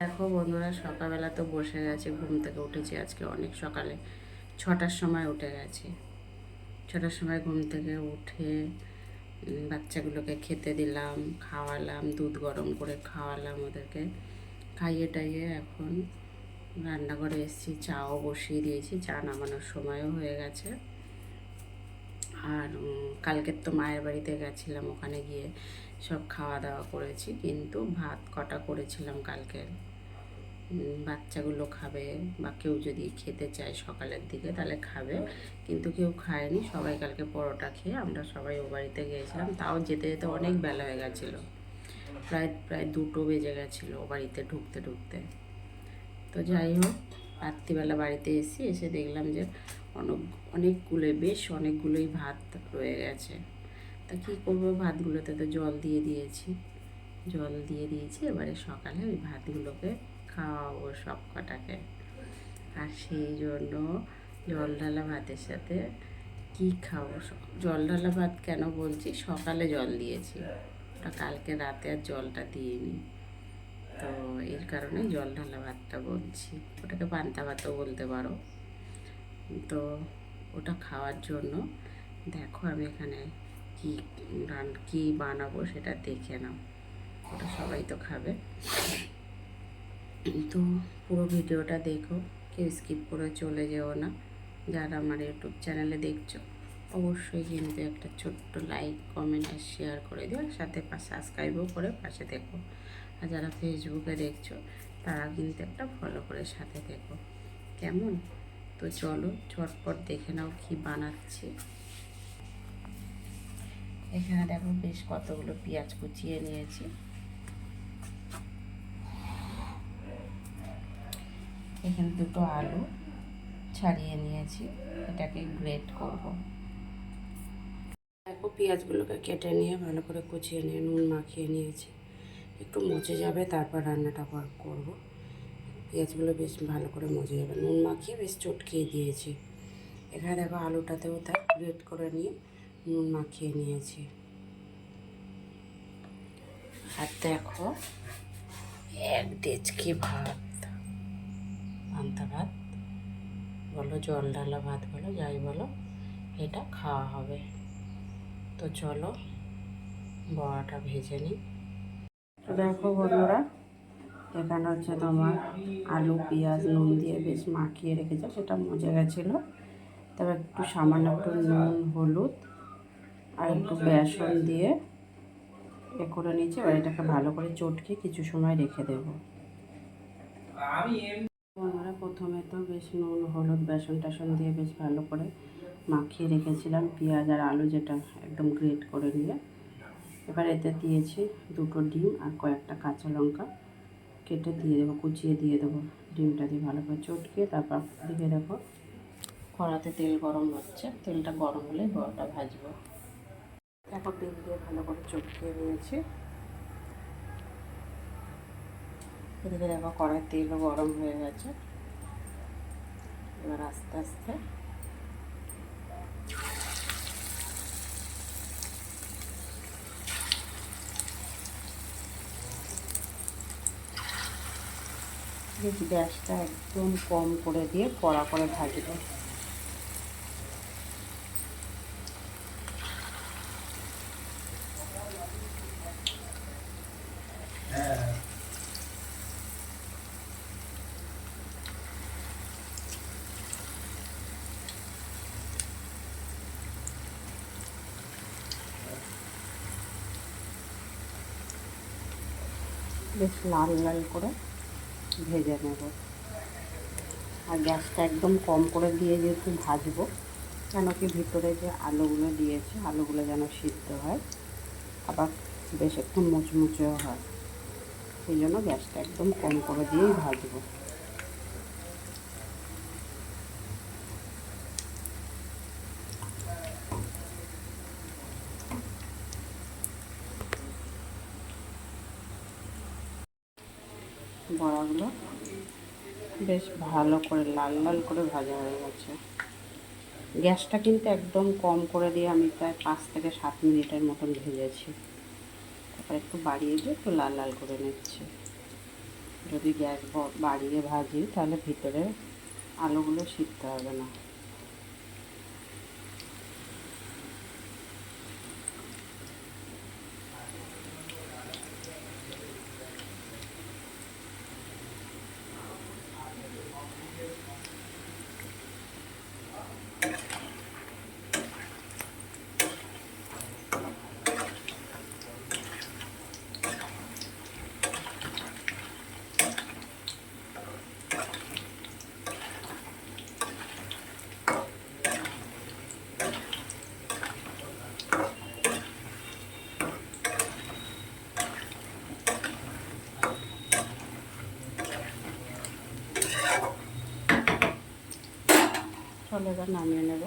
দেখো বন্ধুরা, সকালবেলা তো বসে গেছে, ঘুম থেকে উঠেছি আজকে অনেক সকালে। 6টার সময় উঠে গেছি। 6টার সময় ঘুম থেকে উঠে বাচ্চাগুলোকে খেতে দিলাম, খাওয়ালাম, দুধ গরম করে খাওয়ালাম ওদেরকে। খাইয়ে টাইয়ে এখন রান্নাঘরে এসেছি, চাও বসিয়ে দিয়েছি, চা নামানোর সময়ও হয়ে গেছে। আর কালকের তো মায়ের বাড়িতে গেছিলাম, ওখানে গিয়ে সব খাওয়া দাওয়া করেছি, কিন্তু ভাত কটা করেছিলাম কালকে। বাচ্চাগুলো খাবে বা কেউ যদি খেতে চায় সকালের দিকে তাহলে খাবে, কিন্তু কেউ খায়নি। সবাই কালকে পরোটা খেয়ে আমরা সবাই ও বাড়িতে গিয়েছিলাম। তাও যেতে যেতে অনেক বেলা হয়ে গেছিলো, প্রায় প্রায় 2টো বেজে গেছিলো ও বাড়িতে ঢুকতে ঢুকতে। তো যাই হোক, রাত্রিবেলা বাড়িতে এসে দেখলাম যে অনেকগুলোই ভাত রয়ে গেছে। তা কী করবো, ভাতগুলোতে তো জল দিয়ে দিয়েছি। এবারে সকালে ওই ভাতগুলোকে খাওয়াবো সব কটাকে। আর সেই জন্য জল ঢালা ভাতের সাথে কী খাবো, জল ঢালা ভাত কেন বলছি, সকালে জল দিয়েছি, ওটা কালকে রাতে আর জলটা দিইনি, তো এর কারণে জল ঢালা ভাতটা বলছি। ওটাকে পান্তা ভাতও বলতে পারো। তো ওটা খাওয়ার জন্য দেখো আমি এখানে কী বানাবো সেটা দেখে নাও। ওটা সবাই তো খাবে, তো পুরো ভিডিওটা দেখো, কেউ স্কিপ করে চলে যেও না। যারা আমার ইউটিউব চ্যানেলে দেখছো অবশ্যই কিন্তু একটা ছোট্ট লাইক, কমেন্ট আর শেয়ার করে দিও, আর সাথে সাবস্ক্রাইবও করে পাশে দেখো। আর যারা ফেসবুকে দেখছো তারা কিন্তু একটা ফলো করে সাথে দেখো, কেমন? তো চলো ঝটপট দেখে নাও কি বানাচ্ছি। এখানে দেখো বেশ কতগুলো পেঁয়াজ কুচিয়ে নিয়েছি। এখানে 2টো আলু ছাড়িয়ে নিয়েছি, এটাকে গ্রেট করব। দেখো পেঁয়াজগুলোকে কেটে নিয়ে ভালো করে কুচিয়ে নিয়ে নুন মাখিয়ে নিয়েছি, একটু মজে যাবে তারপর রান্নাটা করব। পেঁয়াজগুলো বেশ ভালো করে মজে যাবে, নুন মাখিয়ে বেশ চটকিয়ে দিয়েছি। এখানে দেখো আলুটাতেও তাই গ্রেট করে নিয়ে নুন মাখিয়ে নিয়েছি। আর দেখো 1 ডেচকি ভাত, পান্তা ভাত বলো, জল ঢালা ভাত বলো, যাই বলো, এটা খাওয়া হবে। তো চলো বড়াটা ভেজে নিই। দেখো বন্ধুরা, এখানে হচ্ছে তোমার আলু পেঁয়াজ নুন দিয়ে বেশ মাখিয়ে রেখেছে, সেটা মজে গেছিলো। তবে একটু সামান্য একটু নুন হলুদ আর একটু বেসন দিয়ে করে নিয়েছি। এবার এটাকে ভালো করে চটকে কিছু সময় রেখে দেবো। বন্ধুরা, প্রথমে তো বেশ নুন হলুদ বেসন টেসন দিয়ে বেশ ভালো করে মাখিয়ে রেখেছিলাম পেঁয়াজ আর আলু, যেটা একদম গ্রেট করে নিয়ে। এবার এতে দিয়েছি 2টো ডিম আর কয়েকটা কাঁচা লঙ্কা কেটে দিয়ে দেবো, কুচিয়ে দিয়ে দেবো। ডিমটা দিয়ে ভালো করে চটকে তারপর দিকে দেখো কড়াতে তেল গরম হচ্ছে, তেলটা গরম হলে বড়াটা ভাজবো। দেখো ডিম দিয়ে ভালো করে চটকিয়ে নিয়েছি। এদিকে দেখো কড়াই তেলও গরম হয়ে গেছে। এবার আস্তে আস্তে গ্যাসটা একদম কম করে দিয়ে কড়া করে ভাজবো। বেশ লাল লাল করে ভেজে নেব। আর গ্যাসটা একদম কম করে দিয়ে যেহেতু ভাজবো, কেন কি ভিতরে যে আলুগুলো দিয়েছি আলুগুলো যেন সিদ্ধ হয়, আবার বেশ একটু মুচমুচেও হয়, সেই জন্য গ্যাসটা একদম কম করে দিয়েই ভাজবো। বড়াগুলো বেশ ভালো করে লাল লাল করে ভাজা হয়ে গেছে। গ্যাসটা কিন্তু একদম কম করে দিয়ে আমি প্রায় 5 থেকে 7 মিনিটের মতন ভেজেছি। তারপর একটু বাড়িয়ে দিয়ে একটু লাল লাল করে নিচ্ছি। যদি গ্যাস বাড়িয়ে ভাজি তাহলে ভিতরে আলুগুলো সিদ্ধ হবে না। চলো এবার নামিয়ে নেব।